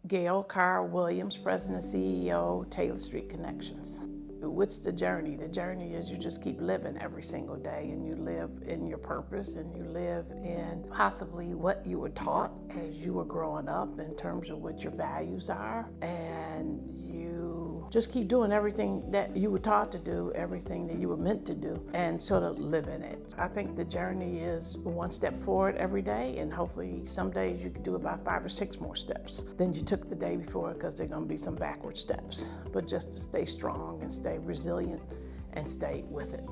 Gail, Carr, President and CEO, Taylor Street Connections. What's the journey? The journey is you just keep living every single day, and you live in your purpose, and you live in possibly what you were taught as you were growing up in terms of what your values are, and you just keep doing everything that you were taught to do, everything that you were meant to do, and sort of live in it. I think the journey is one step forward every day, and hopefully some days you could do about 5 or 6 more steps than you took the day before, because there are going to be some backward steps. But just to stay strong and stay resilient and stay with it.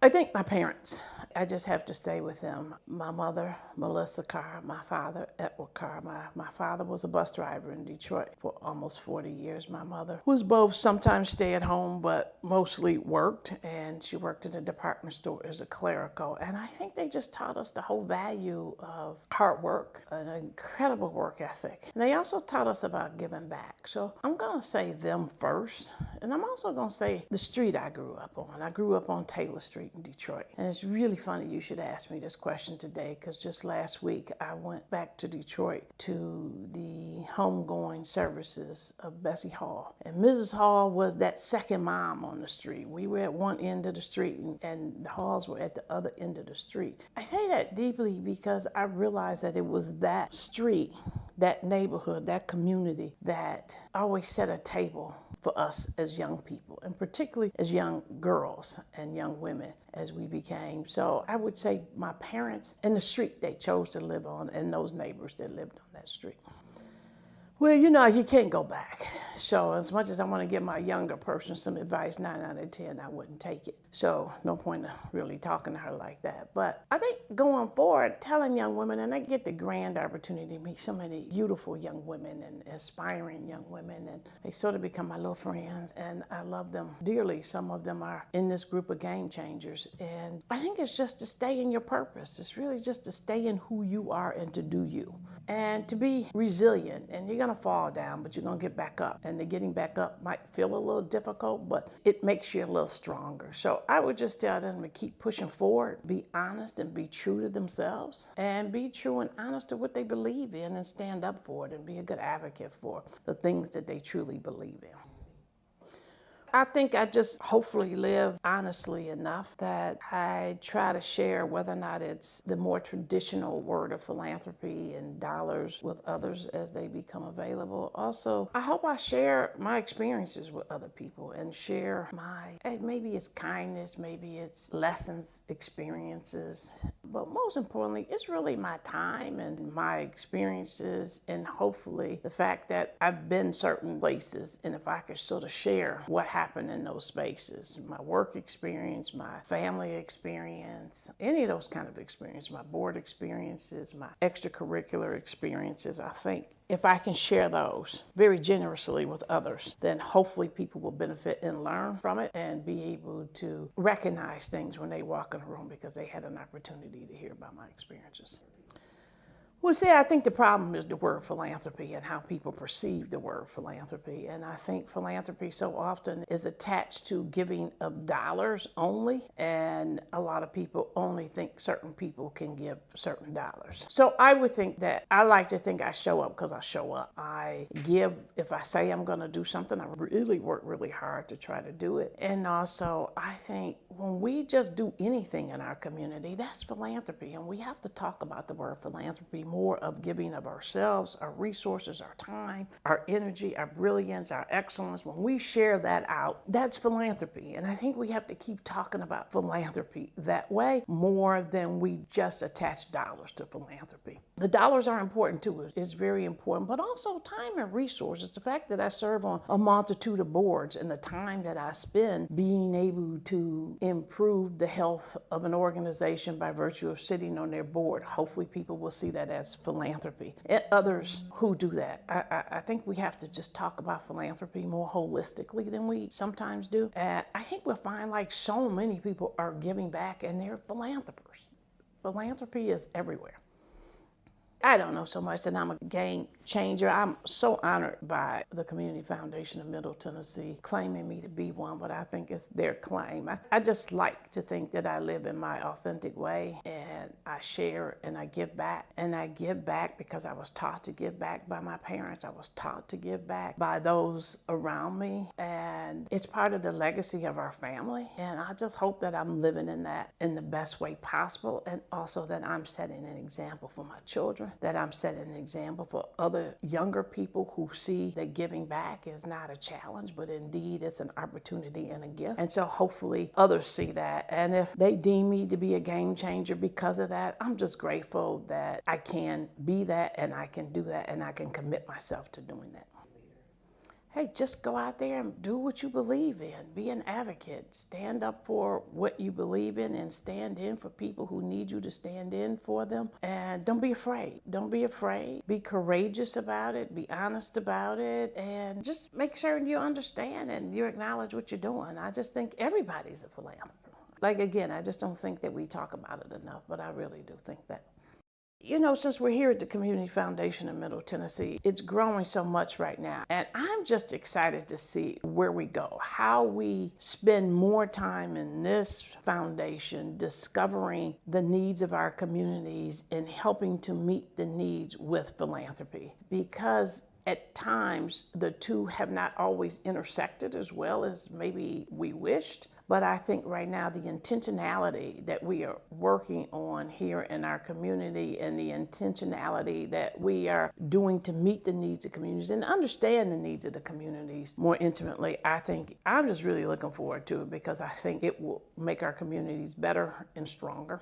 I think my parents, I just have to stay with them. My mother, Melissa Carr, my father, Edward Carr. My father was a bus driver in Detroit for almost 40 years. My mother was both sometimes stay at home, but mostly worked, and she worked in a department store as a clerical. And I think they just taught us the whole value of hard work, an incredible work ethic. And they also taught us about giving back. So I'm gonna say them first, and I'm also gonna say the street I grew up on. I grew up on Taylor Street in Detroit. And it's really funny you should ask me this question today, because just last week I went back to Detroit to the homegoing services of Bessie Hall. And Mrs. Hall was that second mom on the street. We were at one end of the street, and the Halls were at the other end of the street. I say that deeply because I realized that it was that street, that neighborhood, that community that always set a table for us as young people, and particularly as young girls and young women as we became. So I would say my parents and the street they chose to live on, and those neighbors that lived on that street. Well, you can't go back. So as much as I want to give my younger person some advice, 9 out of 10, I wouldn't take it. So no point of really talking to her like that. But I think going forward, telling young women, and I get the grand opportunity to meet so many beautiful young women and aspiring young women, and they sort of become my little friends, and I love them dearly. Some of them are in this group of game changers. And I think it's just to stay in your purpose. It's really just to stay in who you are and to do you. And to be resilient, and you're gonna fall down, but you're gonna get back up. And the getting back up might feel a little difficult, but it makes you a little stronger. So I would just tell them to keep pushing forward, be honest and be true to themselves, and be true and honest to what they believe in, and stand up for it and be a good advocate for the things that they truly believe in. I think I just hopefully live honestly enough that I try to share, whether or not it's the more traditional word of philanthropy and dollars, with others as they become available. Also, I hope I share my experiences with other people and share maybe it's kindness, maybe it's lessons, experiences, but most importantly, it's really my time and my experiences, and hopefully the fact that I've been certain places, and if I could sort of share what happened in those spaces, my work experience, my family experience, any of those kind of experiences, my board experiences, my extracurricular experiences, I think if I can share those very generously with others, then hopefully people will benefit and learn from it and be able to recognize things when they walk in a room because they had an opportunity to hear about my experiences. Well, see, I think the problem is the word philanthropy and how people perceive the word philanthropy. And I think philanthropy so often is attached to giving of dollars only. And a lot of people only think certain people can give certain dollars. So I would think that I like to think I show up because I show up. I give, if I say I'm going to do something, I really work really hard to try to do it. And also, I think when we just do anything in our community, that's philanthropy. And we have to talk about the word philanthropy more, of giving of ourselves, our resources, our time, our energy, our brilliance, our excellence. When we share that out, that's philanthropy. And I think we have to keep talking about philanthropy that way more than we just attach dollars to philanthropy. The dollars are important too, it's very important, but also time and resources. The fact that I serve on a multitude of boards and the time that I spend being able to improve the health of an organization by virtue of sitting on their board, hopefully people will see that as philanthropy. And others who do that. I think we have to just talk about philanthropy more holistically than we sometimes do. I think we'll find like so many people are giving back and they're philanthropers. Philanthropy is everywhere. I don't know so much that I'm a game changer. I'm so honored by the Community Foundation of Middle Tennessee claiming me to be one, but I think it's their claim. I just like to think that I live in my authentic way, and I share and I give back. And I give back because I was taught to give back by my parents. I was taught to give back by those around me. And it's part of the legacy of our family. And I just hope that I'm living in that in the best way possible, and also that I'm setting an example for my children, that I'm setting an example for other younger people who see that giving back is not a challenge, but indeed it's an opportunity and a gift. And so hopefully others see that. And if they deem me to be a game changer because of that, I'm just grateful that I can be that, and I can do that, and I can commit myself to doing that. Hey, just go out there and do what you believe in. Be an advocate. Stand up for what you believe in, and stand in for people who need you to stand in for them. And don't be afraid. Don't be afraid. Be courageous about it. Be honest about it. And just make sure you understand and you acknowledge what you're doing. I just think everybody's a philanthropist. Like, again, I just don't think that we talk about it enough, but I really do think that. You know, since we're here at the Community Foundation of Middle Tennessee, it's growing so much right now. And I'm just excited to see where we go, how we spend more time in this foundation discovering the needs of our communities and helping to meet the needs with philanthropy. Because at times, the two have not always intersected as well as maybe we wished. But I think right now the intentionality that we are working on here in our community, and the intentionality that we are doing to meet the needs of communities and understand the needs of the communities more intimately, I think I'm just really looking forward to it, because I think it will make our communities better and stronger.